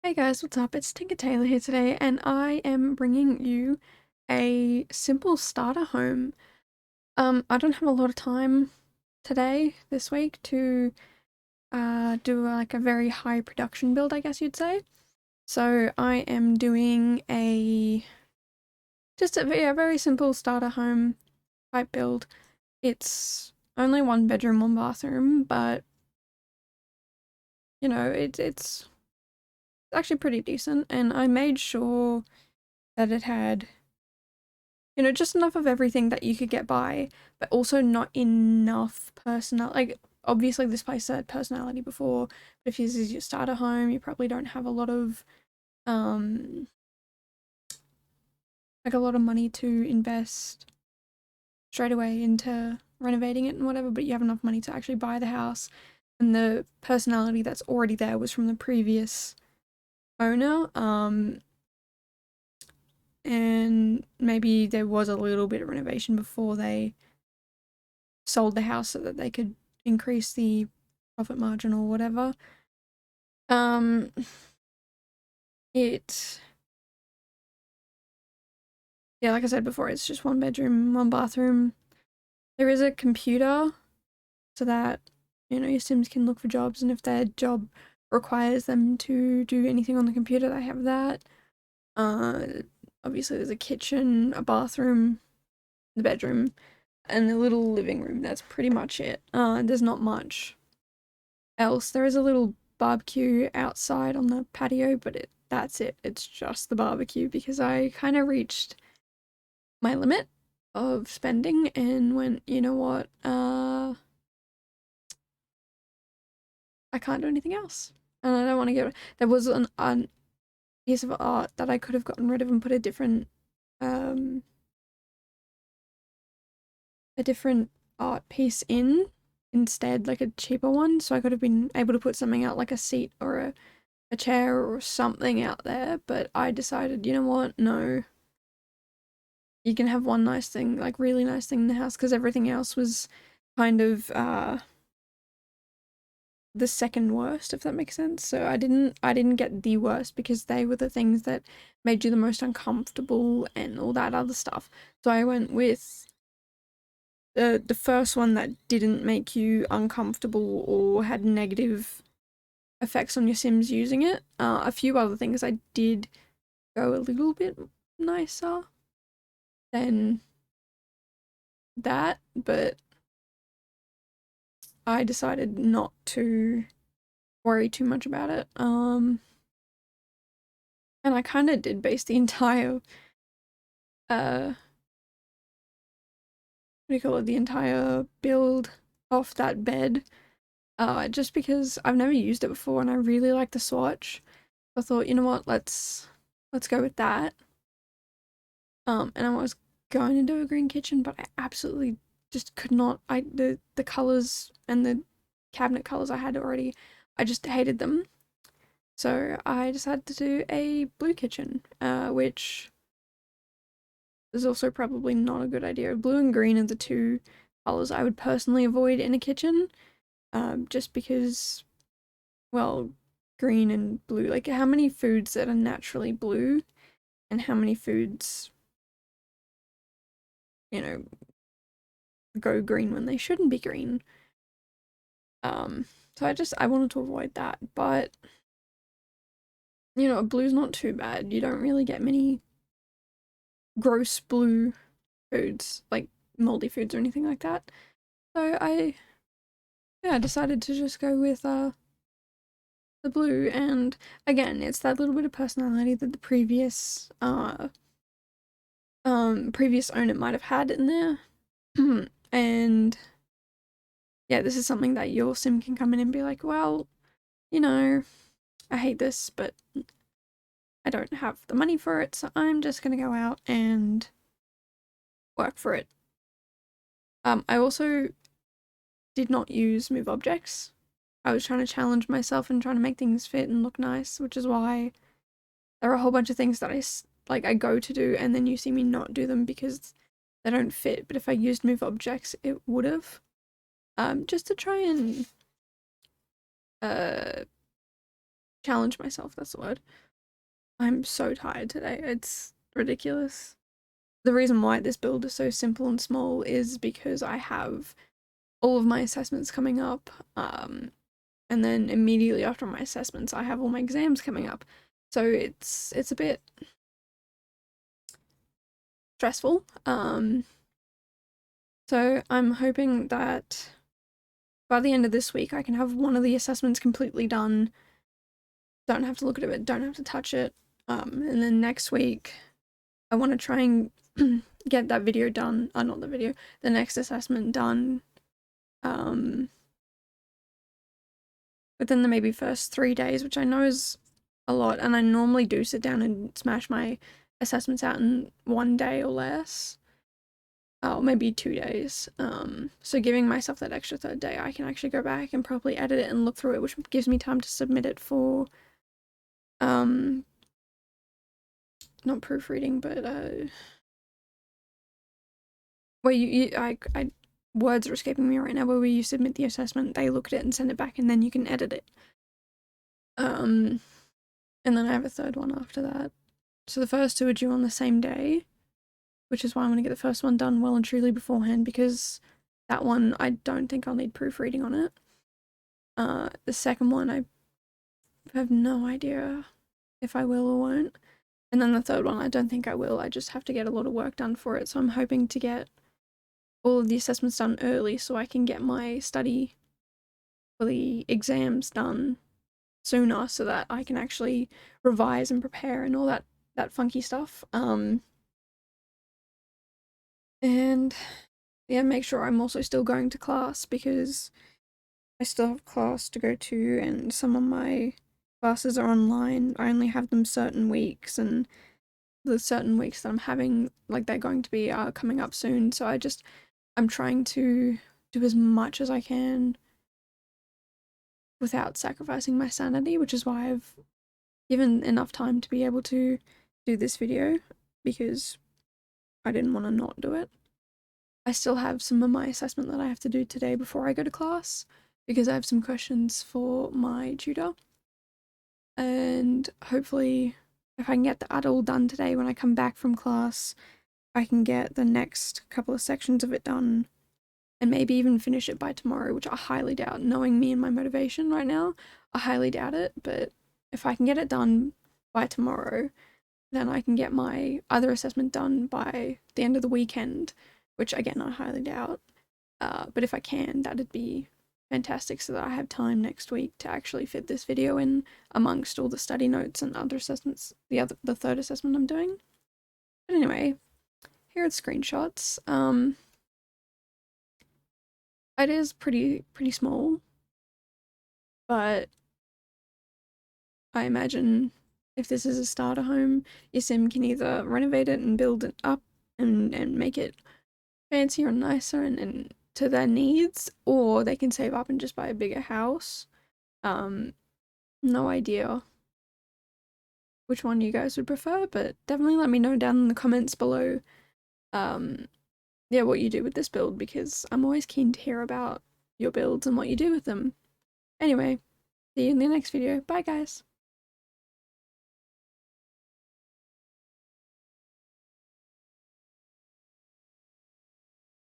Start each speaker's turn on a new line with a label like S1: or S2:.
S1: Hey guys, what's up? It's Tinker Taylor here today, and I am bringing you a simple starter home. I don't have a lot of time today, this week, to do like a very high production build, I guess you'd say. So I am doing just a very simple starter home type build. It's only one bedroom, one bathroom, but it's actually pretty decent, and I made sure that it had just enough of everything that you could get by, but also not enough personal. Like, obviously, this place had personality before, but if this is your starter home, you probably don't have a lot of, um, like a lot of money to invest straight away into renovating it and whatever, but you have enough money to actually buy the house, and the personality that's already there was from the previous owner. And maybe there was a little bit of renovation before they sold the house so that they could increase the profit margin or whatever. Um, it, yeah, like I said before, it's just one bedroom, one bathroom. There is a computer so that, your Sims can look for jobs, and if their job requires them to do anything on the computer, they have that. Uh, Obviously, there's a kitchen, a bathroom, the bedroom, and a little living room. That's pretty much it. There's not much else. There is a little barbecue outside on the patio, but that's it. It's just the barbecue because I kind of reached my limit of spending and went, you know what? I can't do anything else. And I don't want to get there was an piece of art that I could have gotten rid of and put um a different art piece in instead, like a cheaper one, so I could have been able to put something out like a seat or a chair or something out there, but I decided, you know what, no. You can have one nice thing, like really nice thing in the house, because everything else was kind of the second worst, if that makes sense. So I didn't get the worst because they were the things that made you the most uncomfortable and all that other stuff. So I went with the first one that didn't make you uncomfortable or had negative effects on your Sims using it. A few other things I did go a little bit nicer than that, but I decided not to worry too much about it. And I kind of did base the entire, what do you call it, the entire build off that bed. Just because I've never used it before and I really like the swatch. I thought, you know what, let's go with that. And I was going to do a green kitchen, but I absolutely just could not. The colors and the cabinet colors I had already, I just hated them. So I decided to do a blue kitchen, which is also probably not a good idea. Blue and green are the two colors I would personally avoid in a kitchen, just because, well, green and blue, like how many foods that are naturally blue and how many foods, you know, go green when they shouldn't be green. So I wanted to avoid that, but blue's not too bad. You don't really get many gross blue foods, like moldy foods or anything like that. So I decided to just go with the blue, and again, it's that little bit of personality that the previous owner might have had in there. And yeah, this is something that your sim can come in and be like, well, I hate this, but I don't have the money for it, so I'm just gonna go out and work for it. I also did not use move objects. I was trying to challenge myself and trying to make things fit and look nice, which is why there are a whole bunch of things that I go to do and then you see me not do them because they don't fit. But if I used move objects, it would have. Just to try and challenge myself, that's the word. I'm so tired today, it's ridiculous. The reason why this build is so simple and small is because I have all of my assessments coming up, and then immediately after my assessments I have all my exams coming up. So it's a bit stressful. So I'm hoping that by the end of this week I can have one of the assessments completely done. Don't have to look at it, don't have to touch it. And then next week I want to try and get that video done. Not the video, the next assessment done. Within the maybe first 3 days, which I know is a lot, and I normally do sit down and smash my assessments out in 1 day or less. Or maybe 2 days. So giving myself that extra third day, I can actually go back and properly edit it and look through it, which gives me time to submit it for, not proofreading, but, where words are escaping me right now, where you submit the assessment, they look at it and send it back, and then you can edit it. And then I have a third one after that. So the first two are due on the same day, which is why I'm going to get the first one done well and truly beforehand, because that one, I don't think I'll need proofreading on it. The second one, I have no idea if I will or won't. And then the third one, I don't think I will. I just have to get a lot of work done for it. So I'm hoping to get all of the assessments done early so I can get my study for the exams done sooner so that I can actually revise and prepare and all that funky stuff. And yeah, make sure I'm also still going to class, because I still have class to go to, and some of my classes are online. I only have them certain weeks, and the certain weeks that I'm having, like, they're going to be coming up soon. So I'm trying to do as much as I can without sacrificing my sanity, which is why I've given enough time to be able to do this video, because I didn't want to not do it. I still have some of my assessment that I have to do today before I go to class, because I have some questions for my tutor. And hopefully, if I can get that all done today when I come back from class, I can get the next couple of sections of it done, and maybe even finish it by tomorrow, which I highly doubt. Knowing me and my motivation right now, I highly doubt it. But if I can get it done by tomorrow, then I can get my other assessment done by the end of the weekend, which again I highly doubt. But if I can, that'd be fantastic, so that I have time next week to actually fit this video in amongst all the study notes and other assessments, the third assessment I'm doing. But anyway, here are the screenshots. It is pretty small, but I imagine if this is a starter home, your sim can either renovate it and build it up and make it fancier and nicer and to their needs, or they can save up and just buy a bigger house. No idea which one you guys would prefer, but definitely let me know down in the comments below, yeah, what you do with this build, because I'm always keen to hear about your builds and what you do with them. Anyway, see you in the next video. Bye guys!